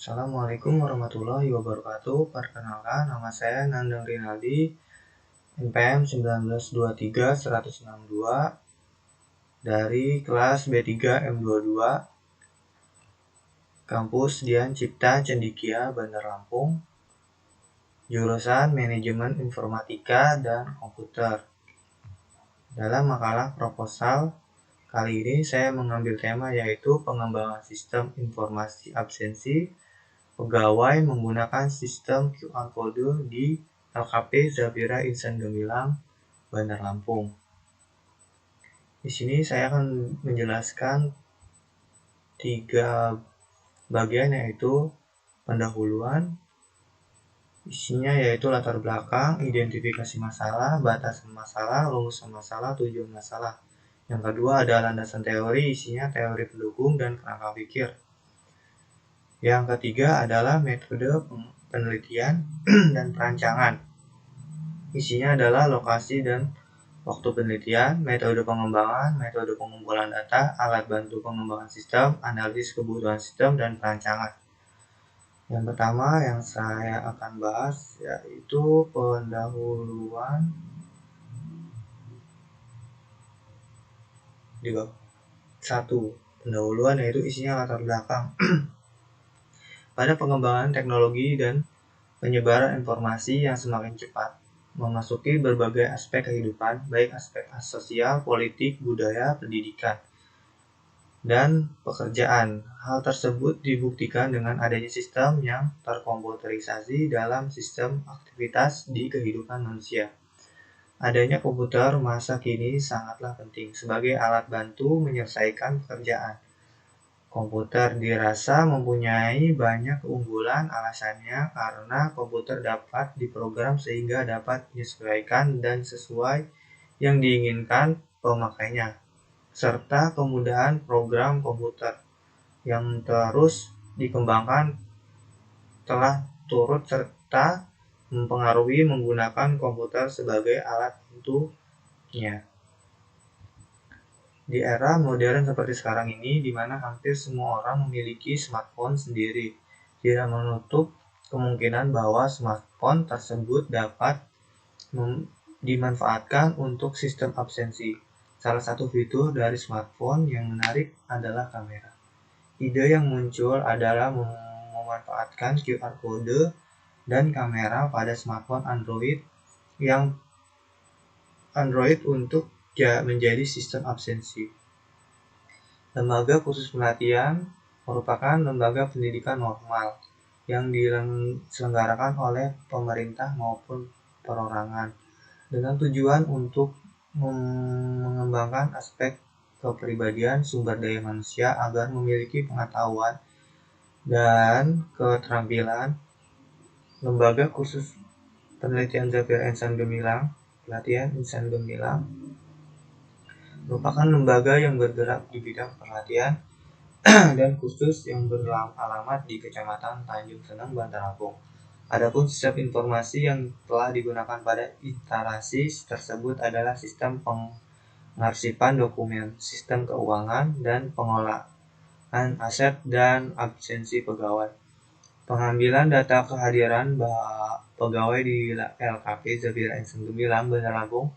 Assalamualaikum warahmatullahi wabarakatuh. Perkenalkan, nama saya Nandang Rinaldi, NPM 1923-162 dari kelas B3 M22, Kampus Dian Cipta Cendikia, Bandar Lampung, jurusan Manajemen Informatika dan Komputer. Dalam makalah proposal kali ini saya mengambil tema yaitu pengembangan sistem informasi absensi pegawai menggunakan sistem QR Code di LKP Zafira Insan Gemilang, Bandar Lampung. Di sini saya akan menjelaskan 3 bagian, yaitu pendahuluan, isinya yaitu latar belakang, identifikasi masalah, batasan masalah, rumusan masalah, tujuan masalah. Yang kedua ada landasan teori, isinya teori pendukung dan kerangka pikir. Yang ketiga adalah metode penelitian dan perancangan. Isinya adalah lokasi dan waktu penelitian, metode pengembangan, metode pengumpulan data, alat bantu pengembangan sistem, analisis kebutuhan sistem, dan perancangan. Yang pertama yang saya akan bahas yaitu pendahuluan. Di bab 1, pendahuluan, yaitu isinya latar belakang. Pada pengembangan teknologi dan penyebaran informasi yang semakin cepat memasuki berbagai aspek kehidupan, baik aspek sosial, politik, budaya, pendidikan, dan pekerjaan. Hal tersebut dibuktikan dengan adanya sistem yang terkomputerisasi dalam sistem aktivitas di kehidupan manusia. Adanya komputer masa kini sangatlah penting sebagai alat bantu menyelesaikan pekerjaan. Komputer dirasa mempunyai banyak keunggulan, alasannya karena komputer dapat diprogram sehingga dapat menyesuaikan dan sesuai yang diinginkan pemakainya, serta kemudahan program komputer yang terus dikembangkan telah turut serta mempengaruhi menggunakan komputer sebagai alat bantunya. Di era modern seperti sekarang ini, di mana hampir semua orang memiliki smartphone sendiri, tidak menutup kemungkinan bahwa smartphone tersebut dapat dimanfaatkan untuk sistem absensi. Salah satu fitur dari smartphone yang menarik adalah kamera. Ide yang muncul adalah memanfaatkan QR Code dan kamera pada smartphone Android untuk menjadi sistem absensi. Lembaga Khusus Pelatihan merupakan lembaga pendidikan normal yang diselenggarakan oleh pemerintah maupun perorangan dengan tujuan untuk mengembangkan aspek kepribadian sumber daya manusia agar memiliki pengetahuan dan keterampilan. Lembaga Khusus Penelitian Zafira Insan Gemilang merupakan lembaga yang bergerak di bidang pelatihan dan khusus yang beralamat di Kecamatan Tanjung Seneng, Bandar Lampung. Adapun sistem informasi yang telah digunakan pada instalasi tersebut adalah sistem pengarsipan dokumen, sistem keuangan, dan pengolahan aset dan absensi pegawai. Pengambilan data kehadiran pegawai di LKP Zafira Insan Gemilang, Bandar Lampung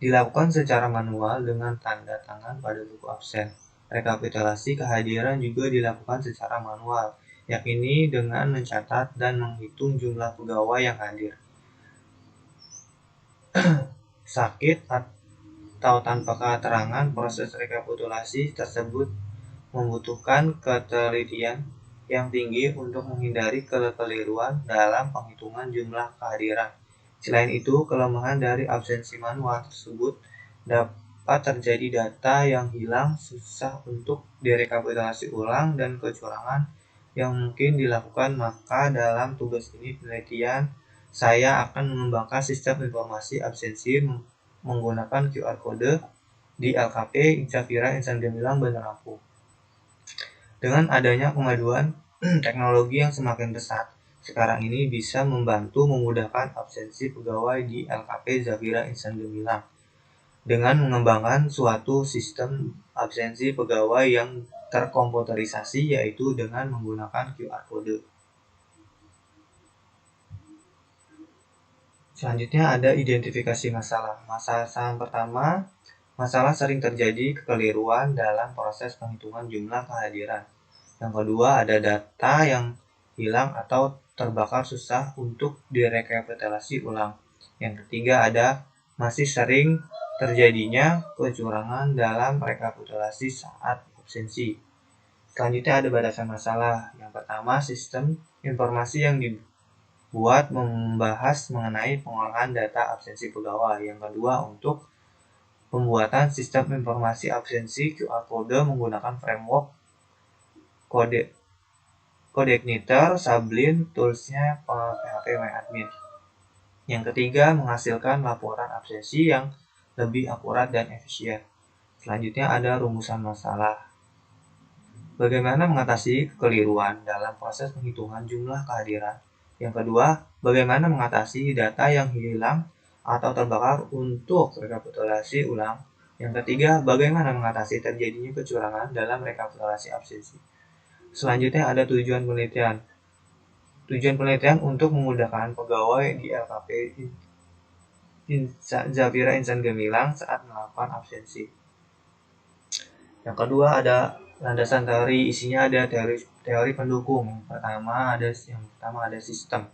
dilakukan secara manual dengan tanda tangan pada buku absen. Rekapitulasi kehadiran juga dilakukan secara manual, yakni dengan mencatat dan menghitung jumlah pegawai yang hadir. Sakit atau tanpa keterangan, proses rekapitulasi tersebut membutuhkan ketelitian yang tinggi untuk menghindari kekeliruan dalam penghitungan jumlah kehadiran. Selain itu, kelemahan dari absensi manual tersebut dapat terjadi data yang hilang, susah untuk direkapitulasi ulang, dan kecurangan yang mungkin dilakukan. Maka dalam tugas ini penelitian saya akan mengembangkan sistem informasi absensi menggunakan QR Code di LKP Zafira Insan Gemilang, Bandar Lampung. Dengan adanya kemajuan teknologi yang semakin pesat sekarang ini bisa membantu memudahkan absensi pegawai di LKP Zafira Insan Gemilang dengan mengembangkan suatu sistem absensi pegawai yang terkomputerisasi, yaitu dengan menggunakan QR code. Selanjutnya ada identifikasi masalah. Masalah pertama, masalah sering terjadi kekeliruan dalam proses penghitungan jumlah kehadiran. Yang kedua, ada data yang hilang atau terbakar susah untuk direkapitulasi ulang. Yang ketiga, ada masih sering terjadinya kecurangan dalam rekapitulasi saat absensi. Selanjutnya ada batasan masalah. Yang pertama, sistem informasi yang dibuat membahas mengenai pengolahan data absensi pegawai. Yang kedua, untuk pembuatan sistem informasi absensi QR code menggunakan framework Codeigniter, Sublime, toolsnya PHP MyAdmin. Yang ketiga, menghasilkan laporan absensi yang lebih akurat dan efisien. Selanjutnya ada rumusan masalah. Bagaimana mengatasi kekeliruan dalam proses penghitungan jumlah kehadiran. Yang kedua, bagaimana mengatasi data yang hilang atau terbakar untuk rekapitulasi ulang. Yang ketiga, bagaimana mengatasi terjadinya kecurangan dalam rekapitulasi absensi. Selanjutnya ada tujuan penelitian. Tujuan penelitian untuk memudahkan pegawai di LKP Zafira Insan Gemilang saat melakukan absensi. Yang kedua ada landasan teori, isinya ada teori pendukung. Yang pertama ada sistem.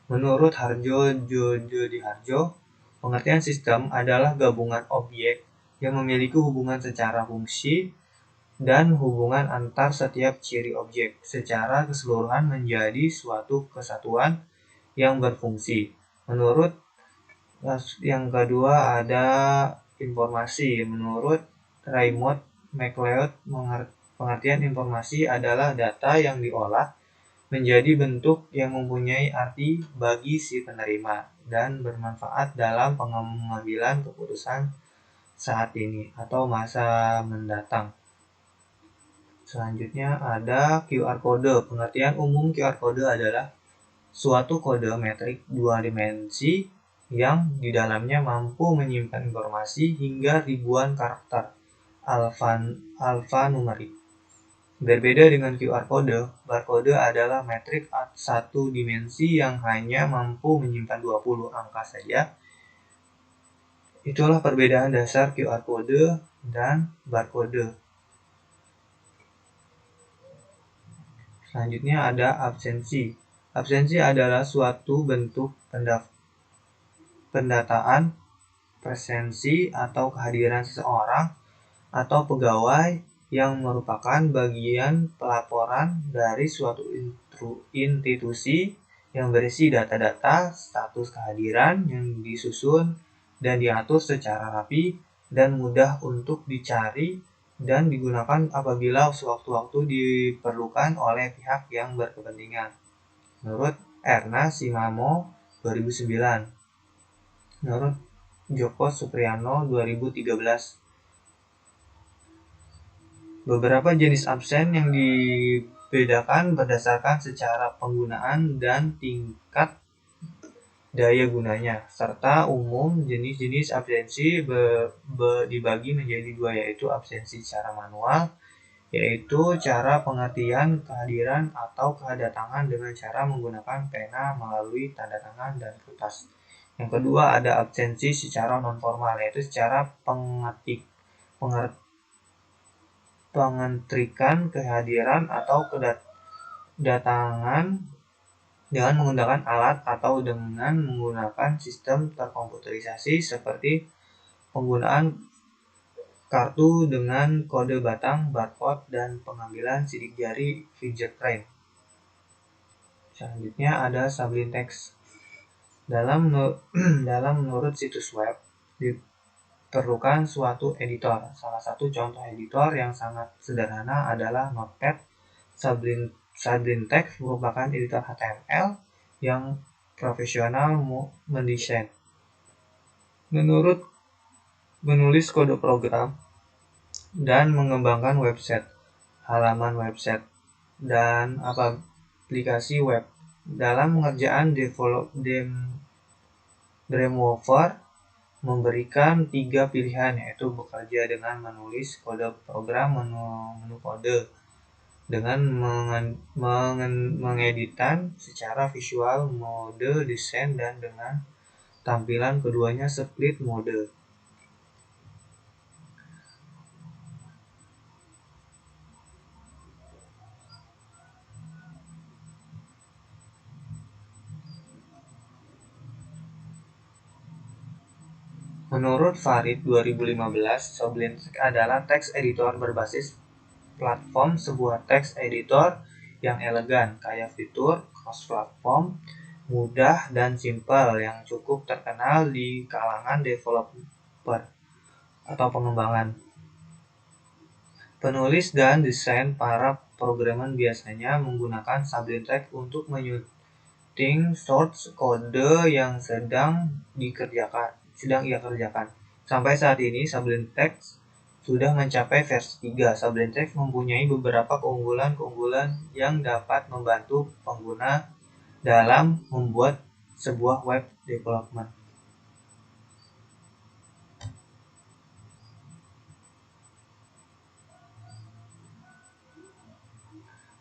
Menurut Jojo di Harjo, pengertian sistem adalah gabungan objek yang memiliki hubungan secara fungsi dan hubungan antar setiap ciri objek secara keseluruhan menjadi suatu kesatuan yang berfungsi. Menurut yang kedua ada informasi. Menurut Raymond McLeod, pengertian informasi adalah data yang diolah menjadi bentuk yang mempunyai arti bagi si penerima dan bermanfaat dalam pengambilan keputusan saat ini atau masa mendatang. Selanjutnya ada QR code. Pengertian umum QR code adalah suatu kode metrik dua dimensi yang di dalamnya mampu menyimpan informasi hingga ribuan karakter alfanumerik. Berbeda dengan QR code, barcode adalah metrik satu dimensi yang hanya mampu menyimpan 20 angka saja. Itulah perbedaan dasar QR code dan barcode. Selanjutnya ada absensi. Absensi adalah suatu bentuk pendataan presensi atau kehadiran seseorang atau pegawai yang merupakan bagian pelaporan dari suatu institusi yang berisi data-data status kehadiran yang disusun dan diatur secara rapi dan mudah untuk dicari dan digunakan apabila sewaktu-waktu diperlukan oleh pihak yang berkepentingan. Menurut Erna Simamo 2009. Menurut Joko Supriyono 2013. Beberapa jenis absen yang dibedakan berdasarkan secara penggunaan dan tingkat daya gunanya, serta umum jenis-jenis absensi dibagi menjadi dua, yaitu absensi secara manual, yaitu cara pengertian kehadiran atau kedatangan dengan cara menggunakan pena melalui tanda tangan dan kertas. Yang kedua ada absensi secara non-formal, yaitu secara pengetrikan kehadiran atau kedatangan dengan menggunakan alat atau dengan menggunakan sistem terkomputerisasi seperti penggunaan kartu dengan kode batang, barcode, dan pengambilan sidik jari fingerprint. Selanjutnya ada Sublime Text. Dalam menurut situs web diperlukan suatu editor. Salah satu contoh editor yang sangat sederhana adalah Notepad. Sublime Text merupakan editor HTML yang profesional mendesain, menulis kode program, dan mengembangkan website, halaman website, dan aplikasi web. Dalam pengerjaan Dreamweaver memberikan 3 pilihan, yaitu bekerja dengan menulis kode program, menu kode, dengan mengeditan secara visual, mode desain, dan dengan tampilan keduanya split mode. Menurut Farid 2015, Sublime Text adalah teks editor berbasis platform, sebuah teks editor yang elegan, kaya fitur, cross-platform, mudah, dan simpel, yang cukup terkenal di kalangan developer atau pengembangan. Penulis dan desain para programmer biasanya menggunakan Sublime Text untuk menyunting source kode yang sedang ia kerjakan. Sampai saat ini, Sublime Text sudah mencapai versi 3. Sublime Text mempunyai beberapa keunggulan yang dapat membantu pengguna dalam membuat sebuah web development.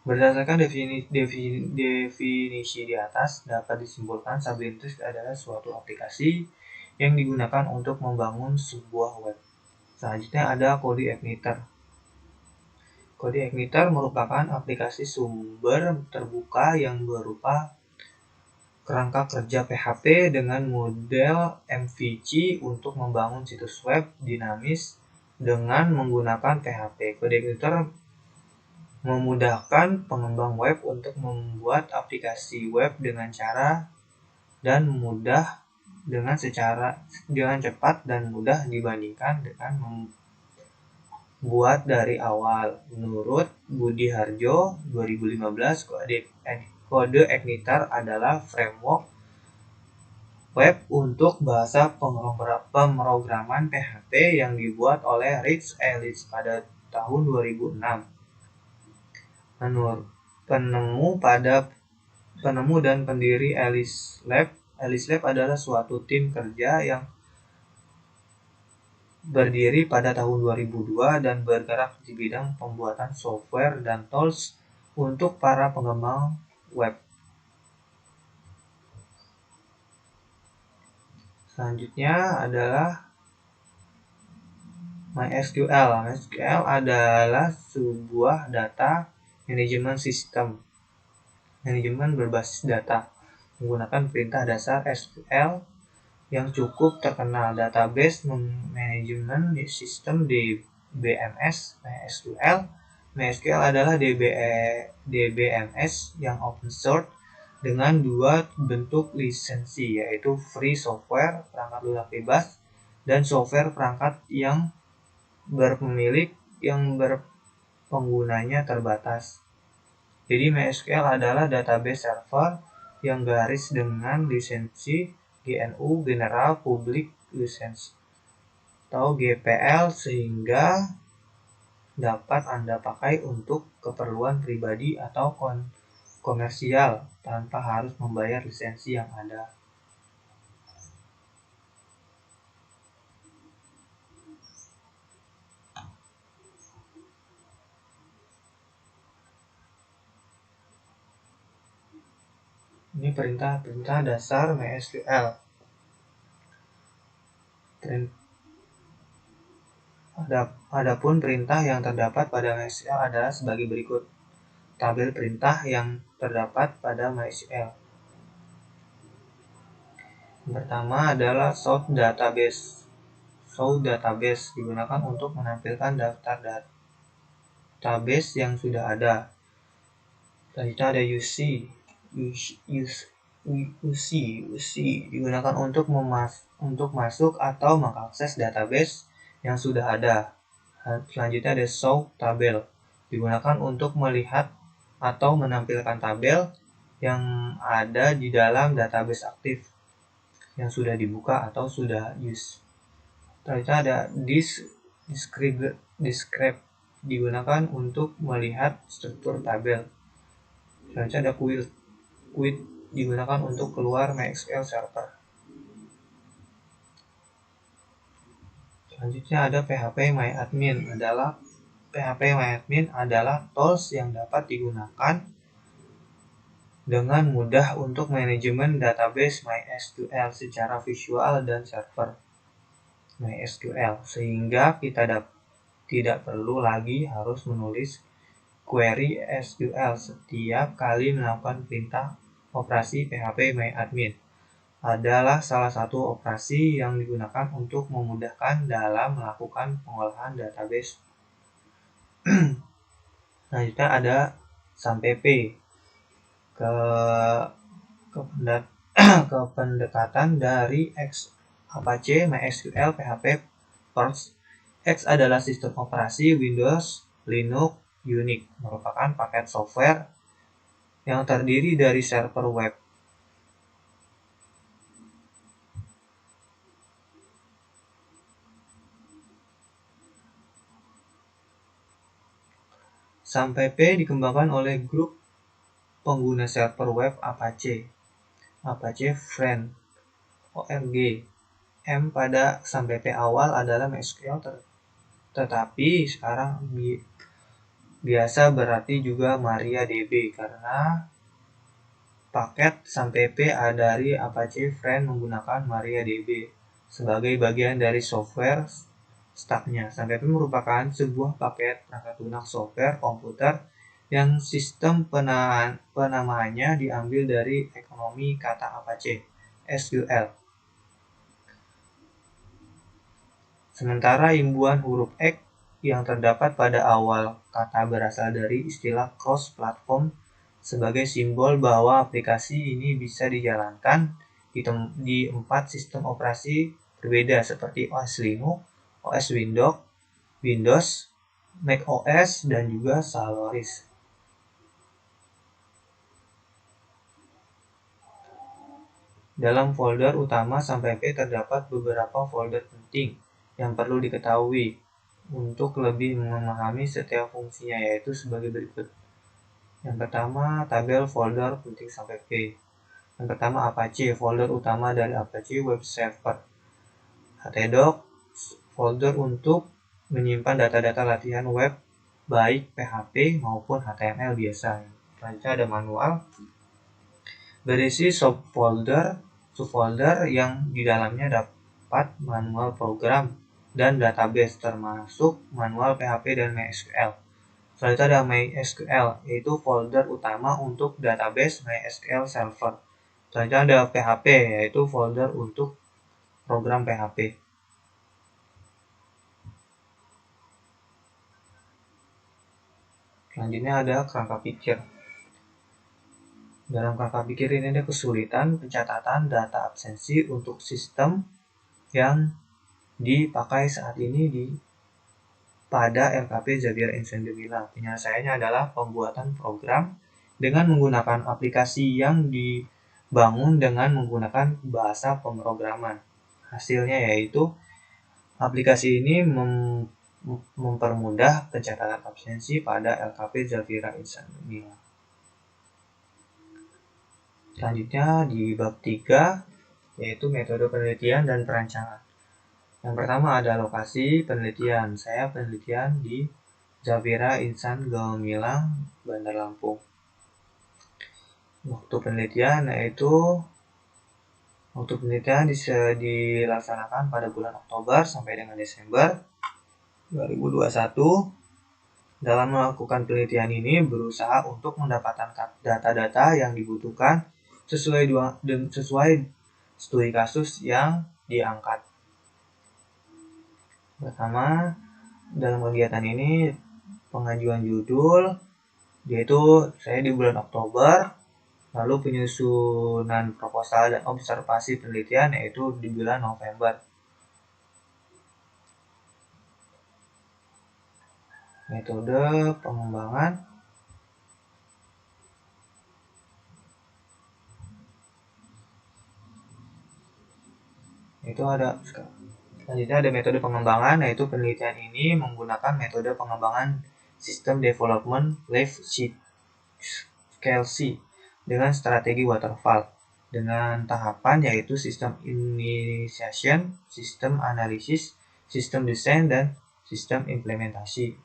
Berdasarkan definisi di atas, dapat disimpulkan Sublime Text adalah suatu aplikasi yang digunakan untuk membangun sebuah web. Selanjutnya ada CodeIgniter. CodeIgniter merupakan aplikasi sumber terbuka yang berupa kerangka kerja PHP dengan model MVC untuk membangun situs web dinamis dengan menggunakan PHP. CodeIgniter memudahkan pengembang web untuk membuat aplikasi web dengan cepat dan mudah dibandingkan dengan membuat dari awal. Menurut Budi Harjo 2015, CodeIgniter adalah framework web untuk bahasa pemrograman PHP yang dibuat oleh Rich Ellis pada tahun 2006. Penemu dan pendiri Ellis Lab. Ellis Lab adalah suatu tim kerja yang berdiri pada tahun 2002 dan bergerak di bidang pembuatan software dan tools untuk para pengembang web. Selanjutnya adalah MySQL. MySQL adalah sebuah data management system, manajemen berbasis data, menggunakan perintah dasar SQL yang cukup terkenal. Database Management System DBMS MySQL. MySQL adalah DBMS yang open source dengan 2 bentuk lisensi, yaitu free software perangkat lunak bebas dan software perangkat yang berpemilik yang berpenggunanya terbatas. Jadi MySQL adalah database server yang garis dengan lisensi GNU General Public License atau GPL, sehingga dapat Anda pakai untuk keperluan pribadi atau komersial tanpa harus membayar lisensi yang ada. Ini perintah dasar MySQL. Adapun perintah yang terdapat pada MySQL adalah sebagai berikut. Tabel perintah yang terdapat pada MySQL. Yang pertama adalah sort database. Sort database digunakan untuk menampilkan daftar database yang sudah ada. Selanjutnya ada UC digunakan untuk masuk atau mengakses database yang sudah ada. Selanjutnya ada show tabel digunakan untuk melihat atau menampilkan tabel yang ada di dalam database aktif yang sudah dibuka atau sudah use. Selanjutnya ada describe digunakan untuk melihat struktur tabel. Selanjutnya ada quit digunakan untuk keluar MySQL server. Selanjutnya ada phpMyAdmin. phpMyAdmin adalah tools yang dapat digunakan dengan mudah untuk manajemen database MySQL secara visual dan server MySQL, sehingga kita tidak perlu lagi harus menulis query SQL setiap kali melakukan perintah. Operasi phpMyAdmin adalah salah satu operasi yang digunakan untuk memudahkan dalam melakukan pengolahan database. Selanjutnya ada SAMPP. Ke pendekatan dari X, Apache, MySQL, PHP, Perl. X adalah sistem operasi Windows, Linux, Unix, merupakan paket software yang terdiri dari server web. SAMPP dikembangkan oleh grup pengguna server web Apache Friend.org. M pada SAMPP awal adalah MySQL, tetapi sekarang biasa berarti juga MariaDB karena paket SAMPP dari Apache Friend menggunakan MariaDB sebagai bagian dari software stacknya. SAMPP merupakan sebuah paket perangkat lunak software komputer yang sistem penamaannya diambil dari ekonomi kata Apache, SQL. Sementara imbuhan huruf X yang terdapat pada awal kata berasal dari istilah cross-platform sebagai simbol bahwa aplikasi ini bisa dijalankan di 4 sistem operasi berbeda seperti OS Linux, OS Windows, macOS, dan juga Solaris. Dalam folder utama SAMPP terdapat beberapa folder penting yang perlu diketahui untuk lebih memahami setiap fungsinya, yaitu sebagai berikut. Yang pertama, tabel folder penting SAMPP. Yang pertama, Apache, folder utama dari Apache Web Server. htdoc, folder untuk menyimpan data-data latihan web baik PHP maupun HTML biasa. Selanjutnya ada manual, berisi subfolder yang di dalamnya dapat manual program dan database termasuk manual PHP dan MySQL. Selanjutnya ada MySQL, yaitu folder utama untuk database MySQL server. Selanjutnya ada PHP, yaitu folder untuk program PHP. Selanjutnya ada kerangka pikir. Dalam kerangka pikir ini ada kesulitan pencatatan data absensi untuk sistem yang dipakai saat ini pada LKP Xavier Insan Gemilang. Penyelesaiannya adalah pembuatan program dengan menggunakan aplikasi yang dibangun dengan menggunakan bahasa pemrograman. Hasilnya yaitu aplikasi ini mempermudah pencatatan absensi pada LKP Xavier Insan Gemilang. Selanjutnya di bab 3 yaitu metode penelitian dan perancangan. Yang pertama ada lokasi penelitian. Saya penelitian di Xavier Insan Gemilang, Bandar Lampung. Waktu penelitian dilaksanakan pada bulan Oktober sampai dengan Desember 2021. Dalam melakukan penelitian ini berusaha untuk mendapatkan data-data yang dibutuhkan sesuai studi kasus yang diangkat. Pertama, dalam kegiatan ini pengajuan judul, yaitu saya di bulan Oktober, lalu penyusunan proposal dan observasi penelitian yaitu di bulan November. Metode pengembangan selanjutnya ada metode pengembangan, yaitu penelitian ini menggunakan metode pengembangan System Development Life Cycle dengan strategi waterfall dengan tahapan yaitu sistem initiation, sistem analysis, sistem desain, dan sistem implementasi.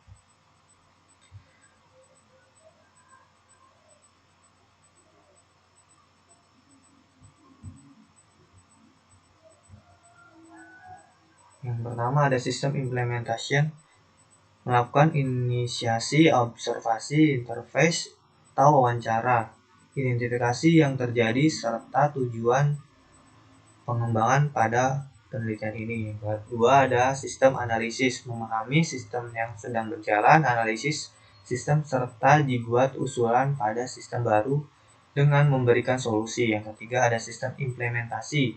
Yang pertama ada sistem implementation, melakukan inisiasi, observasi, interface, atau wawancara, identifikasi yang terjadi, serta tujuan pengembangan pada penelitian ini. Yang kedua ada sistem analisis, memahami sistem yang sedang berjalan, analisis sistem, serta dibuat usulan pada sistem baru dengan memberikan solusi. Yang ketiga ada sistem implementasi,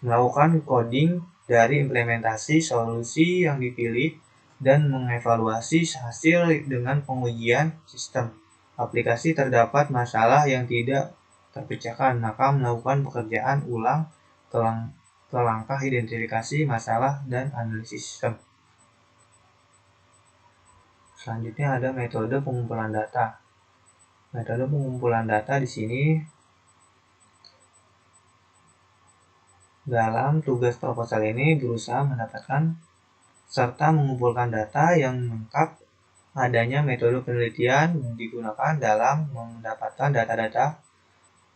melakukan coding dari implementasi solusi yang dipilih dan mengevaluasi hasil dengan pengujian sistem. Aplikasi terdapat masalah yang tidak terpecahkan, maka melakukan pekerjaan ulang ke langkah identifikasi masalah dan analisis sistem. Selanjutnya ada metode pengumpulan data. Metode pengumpulan data di sini dalam tugas proposal ini berusaha mendapatkan serta mengumpulkan data yang lengkap. Adanya metode penelitian digunakan dalam mendapatkan data-data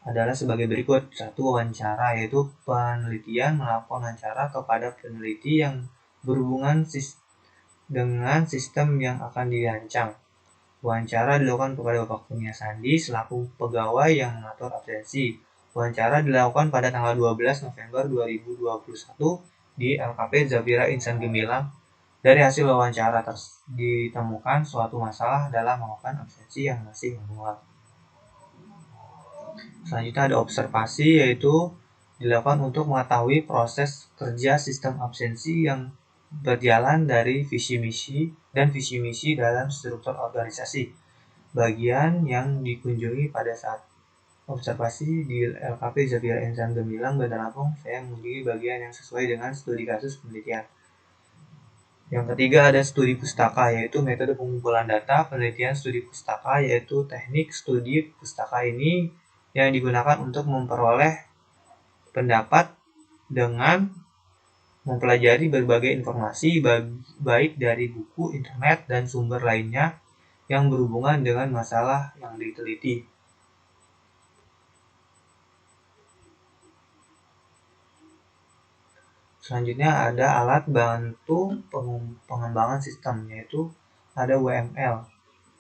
adalah sebagai berikut. 1. Wawancara, yaitu penelitian melakukan wawancara kepada peneliti yang berhubungan dengan sistem yang akan dirancang. Wawancara dilakukan kepada Bapak Kurnia Sandi selaku pegawai yang mengatur absensi. Wawancara dilakukan pada tanggal 12 November 2021 di LKP Zafira Insan Gemilang. Dari hasil wawancara ditemukan suatu masalah dalam melakukan absensi yang masih menguap. Selanjutnya ada observasi, yaitu dilakukan untuk mengetahui proses kerja sistem absensi yang berjalan dari visi misi dan visi misi dalam struktur organisasi. Bagian yang dikunjungi pada saat observasi di LKP Zafira Insan Gemilang, Bandar Lampung, saya mengunjungi bagian yang sesuai dengan studi kasus penelitian. Yang ketiga ada studi pustaka, yaitu metode pengumpulan data penelitian studi pustaka, yaitu teknik studi pustaka ini yang digunakan untuk memperoleh pendapat dengan mempelajari berbagai informasi baik dari buku, internet, dan sumber lainnya yang berhubungan dengan masalah yang diteliti. Selanjutnya ada alat bantu pengembangan sistem, yaitu ada UML,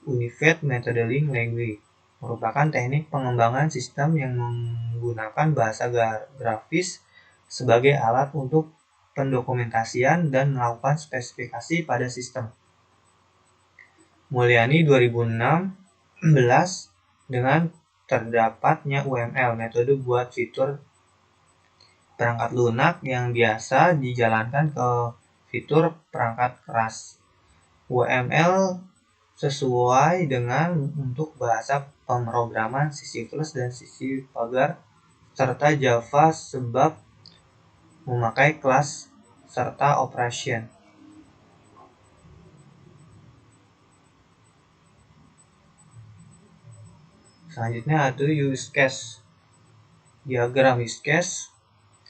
Unified Modeling Language, merupakan teknik pengembangan sistem yang menggunakan bahasa grafis sebagai alat untuk pendokumentasian dan melakukan spesifikasi pada sistem. Mulyani 2016, dengan terdapatnya UML, metode buat fitur perangkat lunak yang biasa dijalankan ke fitur perangkat keras. UML sesuai dengan untuk bahasa pemrograman C++ dan C Pagar serta Java sebab memakai kelas serta operation. Selanjutnya ada use case. Diagram use case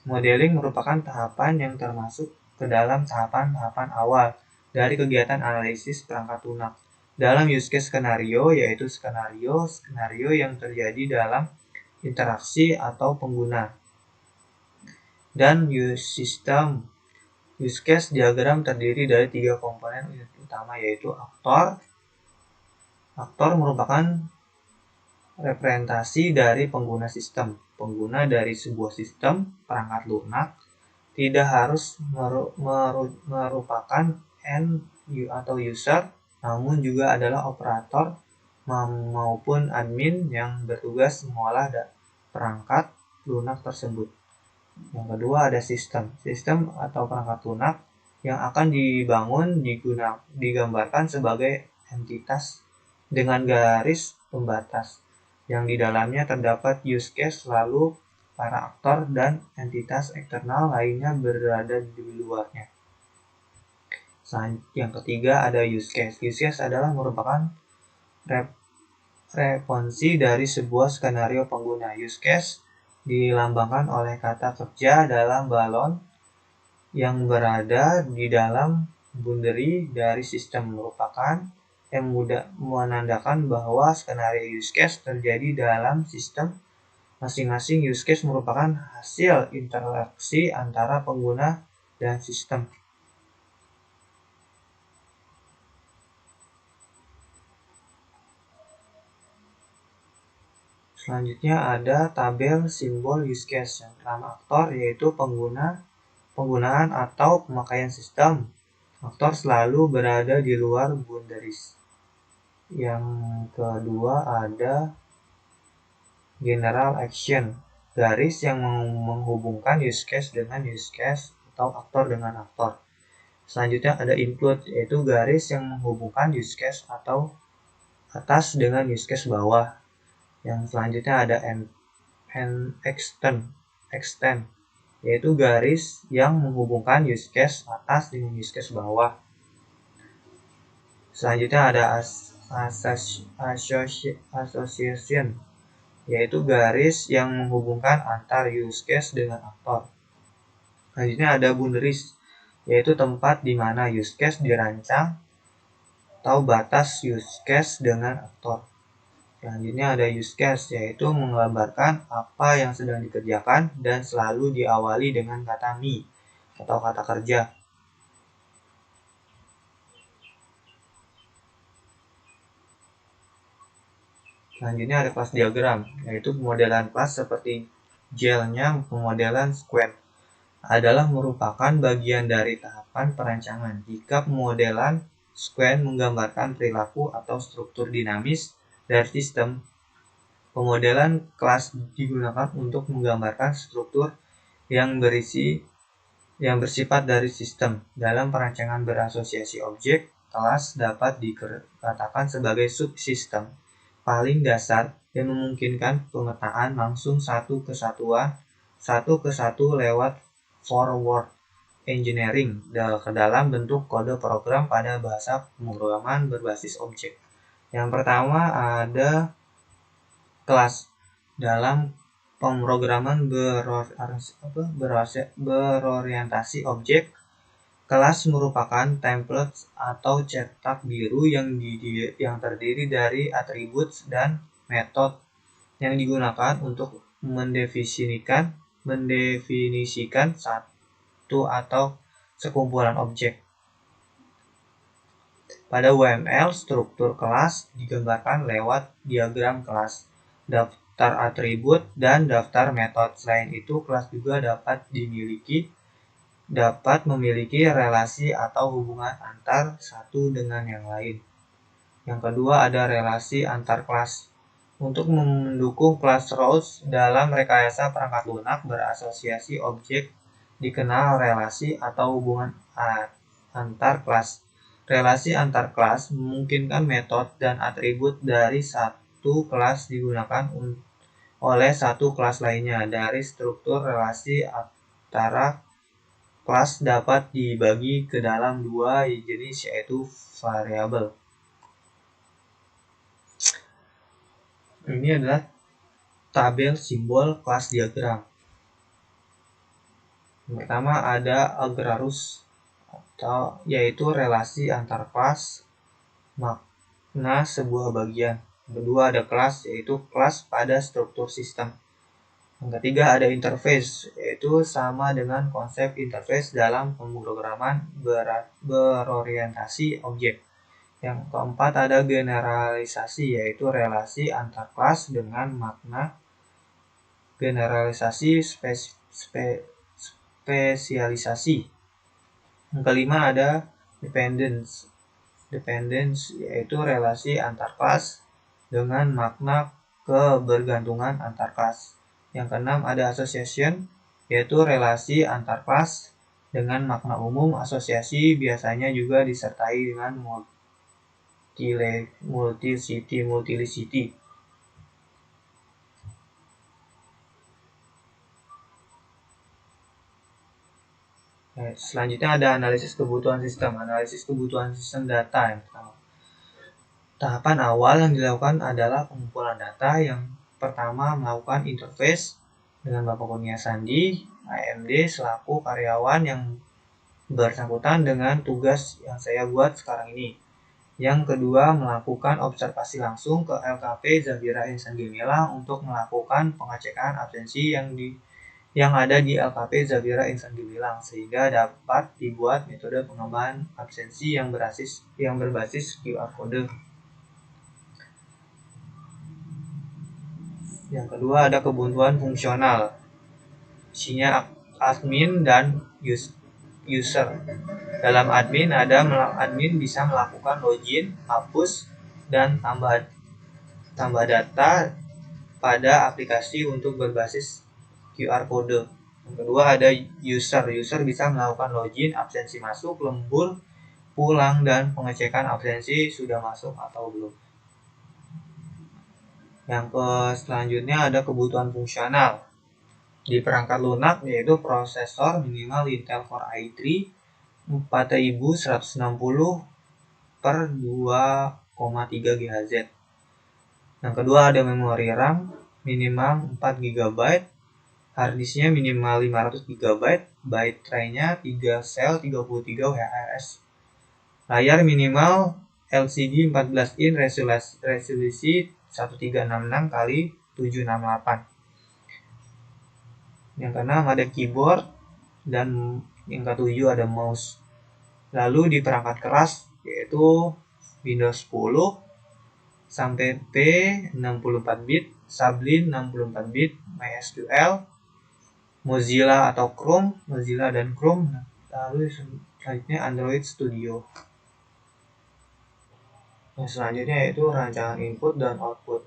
modeling merupakan tahapan yang termasuk ke dalam tahapan-tahapan awal dari kegiatan analisis perangkat lunak. Dalam use case skenario, yaitu skenario yang terjadi dalam interaksi atau pengguna. Dan system use case diagram terdiri dari 3 komponen unit utama, yaitu aktor. Aktor merupakan representasi dari pengguna sistem. Pengguna dari sebuah sistem perangkat lunak tidak harus merupakan end atau user, namun juga adalah operator maupun admin yang bertugas mengolah perangkat lunak tersebut. Yang kedua ada sistem. Sistem atau perangkat lunak yang akan dibangun digambarkan sebagai entitas dengan garis pembatas yang di dalamnya terdapat use case, lalu para aktor dan entitas eksternal lainnya berada di luarnya. Yang ketiga ada use case. Use case adalah merupakan responsi dari sebuah skenario pengguna. Use case dilambangkan oleh kata kerja dalam balon yang berada di dalam boundary dari sistem merupakan yang mudah menandakan bahwa skenario use case terjadi dalam sistem. Masing-masing use case merupakan hasil interaksi antara pengguna dan sistem. Selanjutnya ada tabel simbol use case. Yang pertama aktor yaitu penggunaan atau pemakaian sistem. Aktor selalu berada di luar boundaries. Yang kedua ada general action, garis yang menghubungkan use case dengan use case atau aktor dengan aktor. Selanjutnya ada include, yaitu garis yang menghubungkan use case atau atas dengan use case bawah. Yang selanjutnya ada extend, yaitu garis yang menghubungkan use case atas dengan use case bawah. Selanjutnya ada association, yaitu garis yang menghubungkan antar use case dengan aktor. Selanjutnya ada boundaries, yaitu tempat di mana use case dirancang atau batas use case dengan aktor. Selanjutnya ada use case, yaitu menggambarkan apa yang sedang dikerjakan dan selalu diawali dengan kata me atau kata kerja. Selanjutnya ada kelas diagram, yaitu pemodelan kelas seperti gelnya pemodelan square adalah merupakan bagian dari tahapan perancangan. Jika pemodelan square menggambarkan perilaku atau struktur dinamis dari sistem, pemodelan kelas digunakan untuk menggambarkan struktur yang bersifat dari sistem. Dalam perancangan berasosiasi objek, kelas dapat dikatakan sebagai subsistem paling dasar yang memungkinkan pemetaan langsung satu ke satu lewat forward engineering ke dalam bentuk kode program pada bahasa pemrograman berbasis objek. Yang pertama ada kelas. Dalam pemrograman berorientasi objek, kelas merupakan template atau cetak biru yang terdiri dari atribut dan metode yang digunakan untuk mendefinisikan satu atau sekumpulan objek. Pada UML, struktur kelas digambarkan lewat diagram kelas, daftar atribut, dan daftar metode. Selain itu, kelas juga dapat memiliki relasi atau hubungan antar satu dengan yang lain. Yang kedua ada relasi antar kelas. Untuk mendukung kelas rows dalam rekayasa perangkat lunak berasosiasi objek dikenal relasi atau hubungan antar kelas. Relasi antar kelas memungkinkan metode dan atribut dari satu kelas digunakan oleh satu kelas lainnya. Dari struktur relasi antara kelas dapat dibagi ke dalam dua jenis, yaitu variabel. Ini adalah tabel simbol kelas diagram. Yang pertama ada agrarus, yaitu relasi antar kelas, makna sebuah bagian. Yang kedua ada kelas, yaitu kelas pada struktur sistem. Yang ketiga ada interface, yaitu sama dengan konsep interface dalam pemrograman berorientasi objek. Yang keempat ada generalisasi, yaitu relasi antar kelas dengan makna generalisasi spesialisasi. Yang kelima ada dependence, yaitu relasi antar kelas dengan makna kebergantungan antar kelas. Yang keenam ada association, yaitu relasi antar kelas dengan makna umum. Asosiasi biasanya juga disertai dengan multiplicity. Selanjutnya ada analisis kebutuhan sistem. Analisis kebutuhan sistem data yang pertama. Tahapan awal yang dilakukan adalah pengumpulan data. Yang pertama melakukan interface dengan Bapak Kurnia Sandi, AMD selaku karyawan yang bersangkutan dengan tugas yang saya buat sekarang ini. Yang kedua, melakukan observasi langsung ke LKP Zafira Insan Gemilang untuk melakukan pengecekan absensi yang ada di LKP Zafira Insan Gemilang sehingga dapat dibuat metode pengembangan absensi yang berbasis QR code. Yang kedua ada kebutuhan fungsional. Isinya admin dan user. Dalam admin bisa melakukan login, hapus, dan tambah data pada aplikasi untuk berbasis QR code. Yang kedua ada user. User bisa melakukan login, absensi masuk, lembur, pulang, dan pengecekan absensi sudah masuk atau belum. Yang selanjutnya ada kebutuhan fungsional. Di perangkat lunak yaitu prosesor minimal Intel Core i3 4160 per 2,3 GHz. Yang kedua ada memori RAM minimal 4 GB, harddisknya minimal 500 GB, baterainya 3 sel 33 WHz. Layar minimal LCD 14 in resolusi 1366 x 768. Yang keenam ada keyboard dan yang ketujuh ada mouse. Lalu di perangkat keras yaitu Windows 10 sampai P 64 bit, Sublime 64 bit, MySQL, Mozilla atau Chrome, Mozilla dan Chrome. Lalu selanjutnya Android Studio. Yang selanjutnya yaitu rancangan input dan output.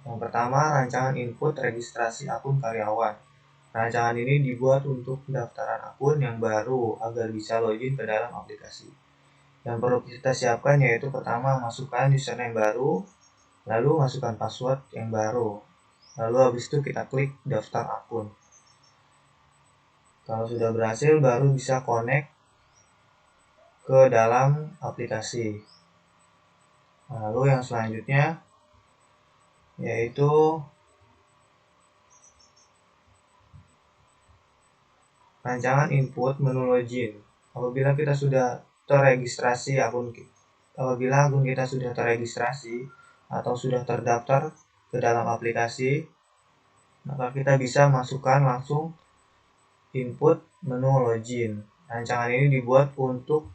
Yang pertama, rancangan input registrasi akun karyawan. Rancangan ini dibuat untuk pendaftaran akun yang baru agar bisa login ke dalam aplikasi. Yang perlu kita siapkan yaitu pertama, masukkan username baru, lalu masukkan password yang baru. Lalu habis itu kita klik daftar akun. Kalau sudah berhasil, baru bisa connect ke dalam aplikasi. Lalu yang selanjutnya yaitu rancangan input menu login. Apabila akun kita sudah terregistrasi atau sudah terdaftar ke dalam aplikasi, maka kita bisa masukkan langsung input menu login. Rancangan ini dibuat untuk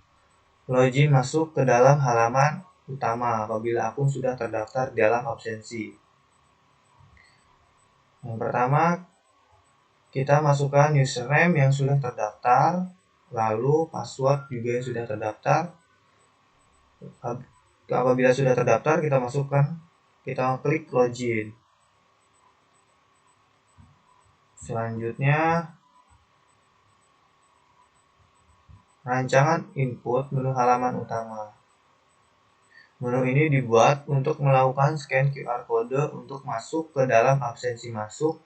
login masuk ke dalam halaman utama apabila akun sudah terdaftar dalam absensi. Yang pertama, kita masukkan username yang sudah terdaftar, lalu password juga yang sudah terdaftar. Apabila sudah terdaftar, kita klik login. Selanjutnya, rancangan input menu halaman utama. Menu ini dibuat untuk melakukan scan QR code untuk masuk ke dalam absensi masuk,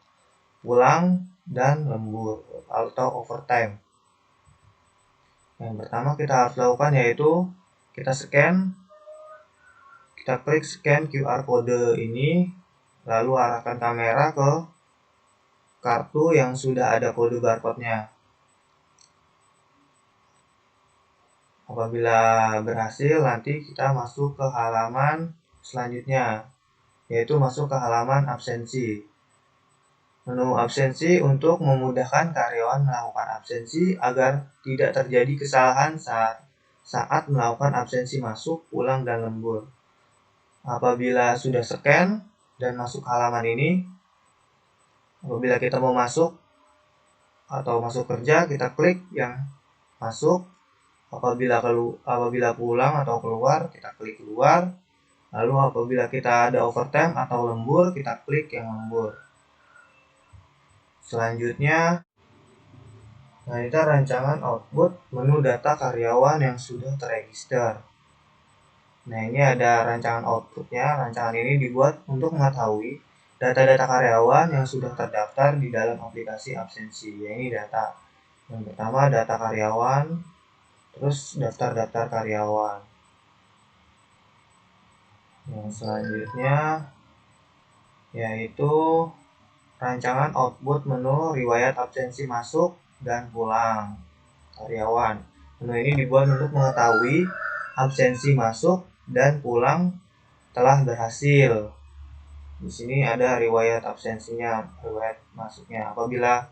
pulang, dan lembur atau overtime. Yang pertama kita harus lakukan yaitu kita klik scan QR code ini, lalu arahkan kamera ke kartu yang sudah ada kode barcode-nya. Apabila berhasil, nanti kita masuk ke halaman selanjutnya, yaitu masuk ke halaman absensi. Menu absensi untuk memudahkan karyawan melakukan absensi agar tidak terjadi kesalahan saat melakukan absensi masuk, pulang, dan lembur. Apabila sudah scan dan masuk halaman ini, apabila kita mau masuk atau masuk kerja, kita klik yang masuk. Apabila pulang atau keluar, kita klik keluar. Lalu apabila kita ada overtime atau lembur, kita klik yang lembur. Selanjutnya, kita rancangan output menu data karyawan yang sudah terregister. Nah, ini ada rancangan outputnya. Rancangan ini dibuat untuk mengetahui data-data karyawan yang sudah terdaftar di dalam aplikasi absensi. Ini data. Yang pertama data karyawan, terus daftar karyawan. Yang selanjutnya yaitu rancangan output menu riwayat absensi masuk dan pulang. karyawan. Menu ini dibuat untuk mengetahui absensi masuk dan pulang telah berhasil. Di sini ada riwayat absensinya, riwayat masuknya. Apabila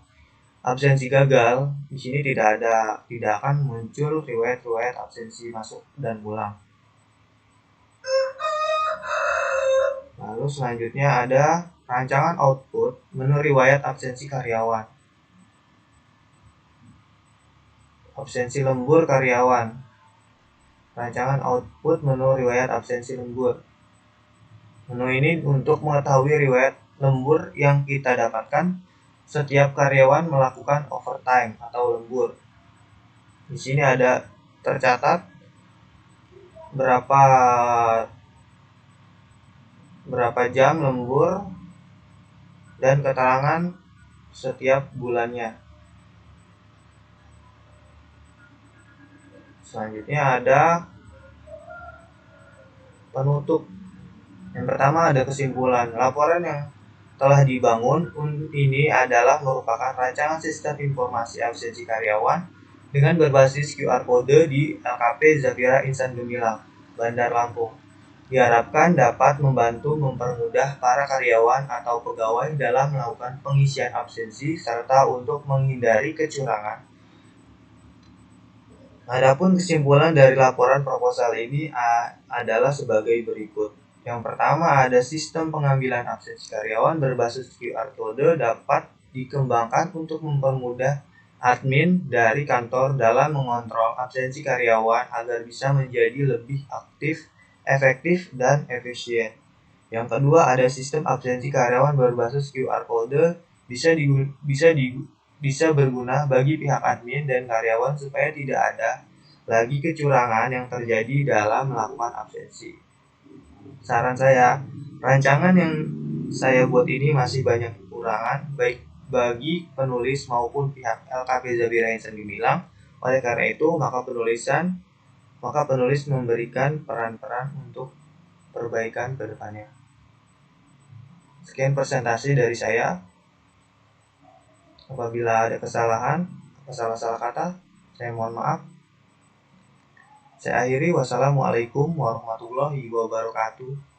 absensi gagal, di sini tidak akan muncul riwayat absensi masuk dan pulang. Lalu selanjutnya ada rancangan output menu riwayat absensi karyawan. Absensi lembur karyawan. Rancangan output menu riwayat absensi lembur. Menu ini untuk mengetahui riwayat lembur yang kita dapatkan setiap karyawan melakukan overtime atau lembur. Di sini ada tercatat berapa jam lembur dan keterangan setiap bulannya. Selanjutnya ada penutup. Yang pertama ada kesimpulan. Laporan yang telah dibangun ini adalah merupakan rancangan sistem informasi absensi karyawan dengan berbasis QR Code di LKP Zafira Insan Gemilang, Bandar Lampung. Diharapkan dapat membantu mempermudah para karyawan atau pegawai dalam melakukan pengisian absensi serta untuk menghindari kecurangan. Adapun kesimpulan dari laporan proposal ini adalah sebagai berikut. Yang pertama, ada sistem pengambilan absensi karyawan berbasis QR Code dapat dikembangkan untuk mempermudah admin dari kantor dalam mengontrol absensi karyawan agar bisa menjadi lebih aktif, efektif, dan efisien. Yang kedua, ada sistem absensi karyawan berbasis QR Code bisa berguna bagi pihak admin dan karyawan supaya tidak ada lagi kecurangan yang terjadi dalam melakukan absensi. Saran saya, rancangan yang saya buat ini masih banyak kekurangan baik bagi penulis maupun pihak LKP Zafira Insan Gemilang. Oleh karena itu, maka penulis memberikan peran-peran untuk perbaikan ke depannya. Sekian presentasi dari saya. Apabila ada kesalahan atau salah-salah kata, saya mohon maaf. Saya akhiri. Wassalamualaikum warahmatullahi wabarakatuh.